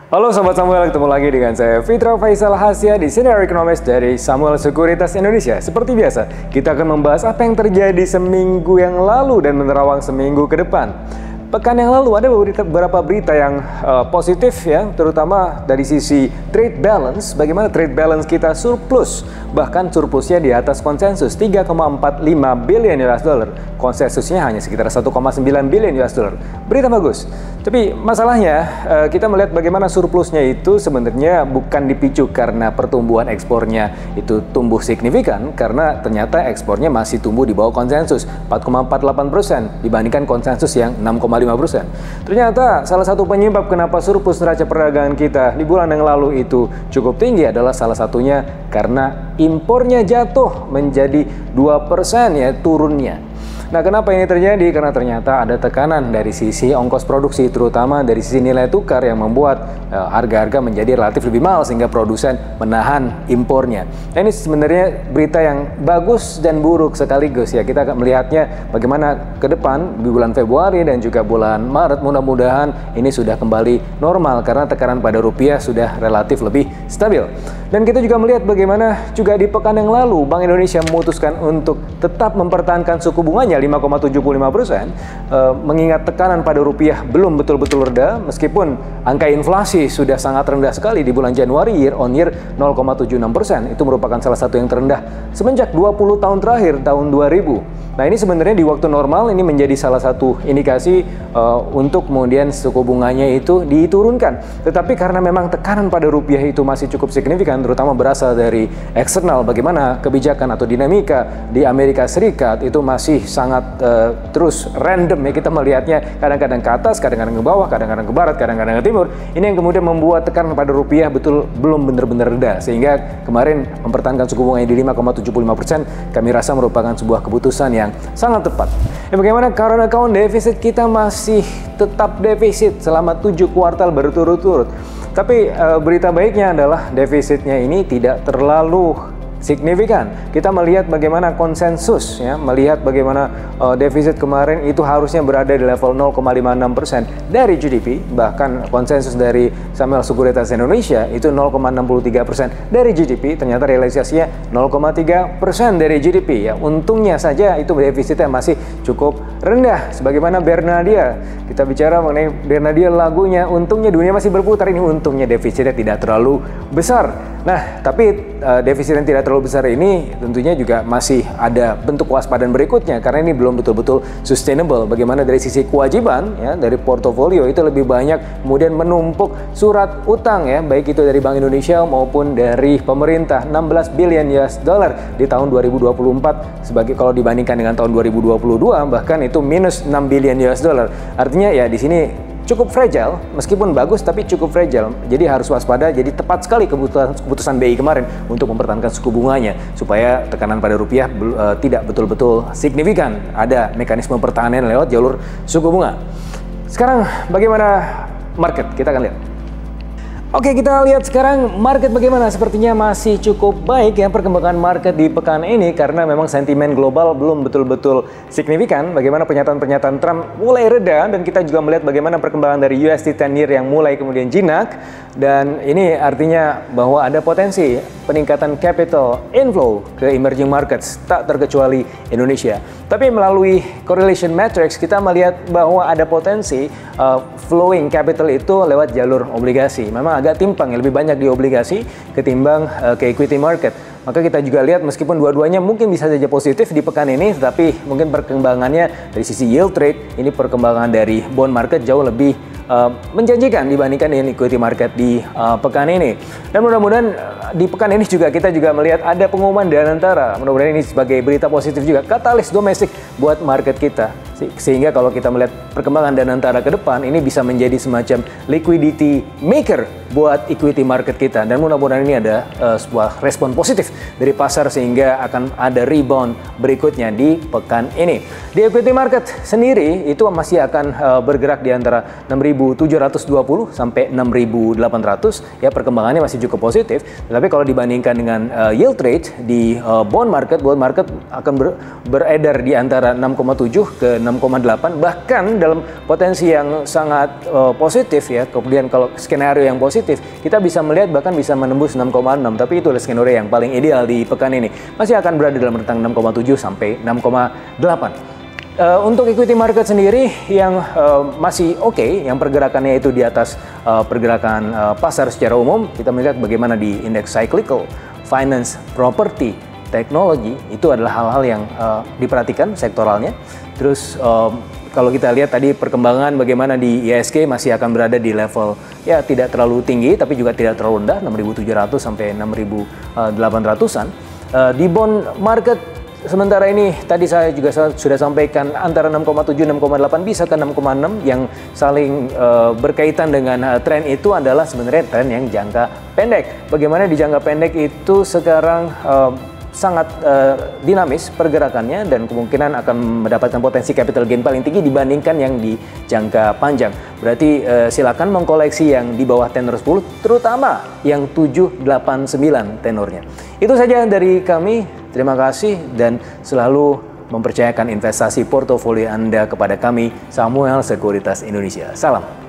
Halo Sobat Samuel, ketemu lagi dengan saya Fitra Faisal Hasya di Senior Economist dari Samuel Sekuritas Indonesia. Seperti biasa, kita akan membahas apa yang terjadi seminggu yang lalu dan menerawang seminggu ke depan. Pekan yang lalu ada beberapa berita yang positif ya, terutama dari sisi trade balance. Bagaimana trade balance kita surplus, bahkan surplusnya di atas konsensus 3,45 billion US dollar. Konsensusnya hanya sekitar 1,9 billion US dollar. Berita bagus. Tapi masalahnya kita melihat bagaimana surplusnya itu sebenarnya bukan dipicu karena pertumbuhan ekspornya itu tumbuh signifikan, karena ternyata ekspornya masih tumbuh di bawah konsensus 4,48% dibandingkan konsensus yang 6,5%. Ternyata salah satu penyebab kenapa surplus neraca perdagangan kita di bulan yang lalu itu cukup tinggi adalah salah satunya karena impornya jatuh menjadi 2% ya turunnya. Nah, kenapa ini terjadi? Karena ternyata ada tekanan dari sisi ongkos produksi, terutama dari sisi nilai tukar yang membuat harga-harga menjadi relatif lebih mahal sehingga produsen menahan impornya. Nah, ini sebenarnya berita yang bagus dan buruk sekaligus ya. Kita akan melihatnya bagaimana ke depan di bulan Februari dan juga bulan Maret. Mudah-mudahan ini sudah kembali normal karena tekanan pada rupiah sudah relatif lebih stabil. Dan kita juga melihat bagaimana juga di pekan yang lalu Bank Indonesia memutuskan untuk tetap mempertahankan suku bunganya 5,75%, mengingat tekanan pada rupiah belum betul-betul reda, meskipun angka inflasi sudah sangat rendah sekali di bulan Januari year on year 0,76%. Itu merupakan salah satu yang terendah semenjak 20 tahun terakhir, tahun 2000. Nah, ini sebenarnya di waktu normal ini menjadi salah satu indikasi untuk kemudian suku bunganya itu diturunkan. Tetapi karena memang tekanan pada rupiah itu masih cukup signifikan, terutama berasal dari eksternal, bagaimana kebijakan atau dinamika di Amerika Serikat itu masih sangat terus random ya, kita melihatnya kadang-kadang ke atas, kadang-kadang ke bawah, kadang-kadang ke barat, kadang-kadang ke timur. Ini yang kemudian membuat tekanan pada rupiah belum benar-benar reda, sehingga kemarin mempertahankan suku bunganya di 5,75% kami rasa merupakan sebuah keputusan yang sangat tepat. Bagaimana current account defisit kita masih tetap defisit selama 7 kuartal berturut-turut. Tapi berita baiknya adalah defisitnya ini tidak terlalu signifikan. Kita melihat bagaimana konsensus ya, melihat bagaimana defisit kemarin itu harusnya berada di level 0,56% dari GDP, bahkan konsensus dari Samuel Sekuritas Indonesia itu 0,63% dari GDP, ternyata realisasinya 0,3% dari GDP ya. Untungnya saja itu defisitnya masih cukup rendah. Sebagaimana Bernadia, kita bicara mengenai Bernadia lagunya, untungnya dunia masih berputar, ini untungnya defisitnya tidak terlalu besar. Nah, tapi defisit yang tidak terlalu besar ini tentunya juga masih ada bentuk waspadaan berikutnya, karena ini belum betul-betul sustainable. Bagaimana dari sisi kewajiban ya, dari portofolio itu lebih banyak kemudian menumpuk surat utang ya, baik itu dari Bank Indonesia maupun dari pemerintah, 16 billion US dollar di tahun 2024, sebagai kalau dibandingkan dengan tahun 2022 bahkan itu minus 6 billion US dollar. Artinya ya di sini cukup fragile, meskipun bagus tapi cukup fragile. Jadi harus waspada. Jadi tepat sekali keputusan BI kemarin untuk mempertahankan suku bunganya supaya tekanan pada rupiah tidak betul-betul signifikan. Ada mekanisme pertahanan lewat jalur suku bunga. Sekarang bagaimana market? Kita akan lihat. Oke, kita lihat sekarang market bagaimana. Sepertinya masih cukup baik ya perkembangan market di pekan ini, karena memang sentimen global belum betul-betul signifikan. Bagaimana pernyataan-pernyataan Trump mulai reda, dan kita juga melihat bagaimana perkembangan dari USD 10-year yang mulai kemudian jinak, dan ini artinya bahwa ada potensi peningkatan capital inflow ke emerging markets, tak terkecuali Indonesia. Tapi melalui correlation matrix kita melihat bahwa ada potensi flowing capital itu lewat jalur obligasi. Memang agak timpang ya, lebih banyak di obligasi ketimbang ke equity market. Maka kita juga lihat meskipun dua-duanya mungkin bisa saja positif di pekan ini, tetapi mungkin perkembangannya dari sisi yield trade, ini perkembangan dari bond market jauh lebih menjanjikan dibandingkan dengan equity market di pekan ini. Dan mudah-mudahan di pekan ini juga kita juga melihat ada pengumuman Danantara. Mudah-mudahan ini sebagai berita positif juga, katalis domestik buat market kita. Sehingga kalau kita melihat perkembangan Danantara ke depan, ini bisa menjadi semacam liquidity maker buat equity market kita. Dan mudah-mudahan ini ada sebuah respon positif dari pasar sehingga akan ada rebound berikutnya di pekan ini. Di equity market sendiri itu masih akan bergerak di antara 6.720 sampai 6.800 ya, perkembangannya masih cukup positif. Tetapi kalau dibandingkan dengan yield rate di bond market akan beredar di antara 6,7 ke 6,8, bahkan dalam potensi yang sangat positif ya. Kemudian kalau skenario yang positif, kita bisa melihat bahkan bisa menembus 6,6, tapi itu adalah skenario yang paling ideal di pekan ini. Masih akan berada dalam rentang 6,7 sampai 6,8. Untuk equity market sendiri yang masih oke, yang pergerakannya itu di atas pergerakan pasar secara umum, kita melihat bagaimana di indeks cyclical, finance, property, teknologi, itu adalah hal-hal yang diperhatikan sektoralnya. Terus kalau kita lihat tadi perkembangan bagaimana di IHSG masih akan berada di level ya tidak terlalu tinggi, tapi juga tidak terlalu rendah, 6.700 sampai 6.800-an. Di bond market sementara ini tadi saya juga sudah sampaikan antara 6,7 6,8 bisa ke 6,6, yang saling berkaitan dengan tren itu adalah sebenarnya tren yang jangka pendek. Bagaimana di jangka pendek itu sekarang sangat dinamis pergerakannya dan kemungkinan akan mendapatkan potensi capital gain paling tinggi dibandingkan yang di jangka panjang. Berarti silakan mengkoleksi yang di bawah tenor 10, terutama yang 789 tenornya. Itu saja dari kami. Terima kasih dan selalu mempercayakan investasi portofolio Anda kepada kami, Samuel Sekuritas Indonesia. Salam.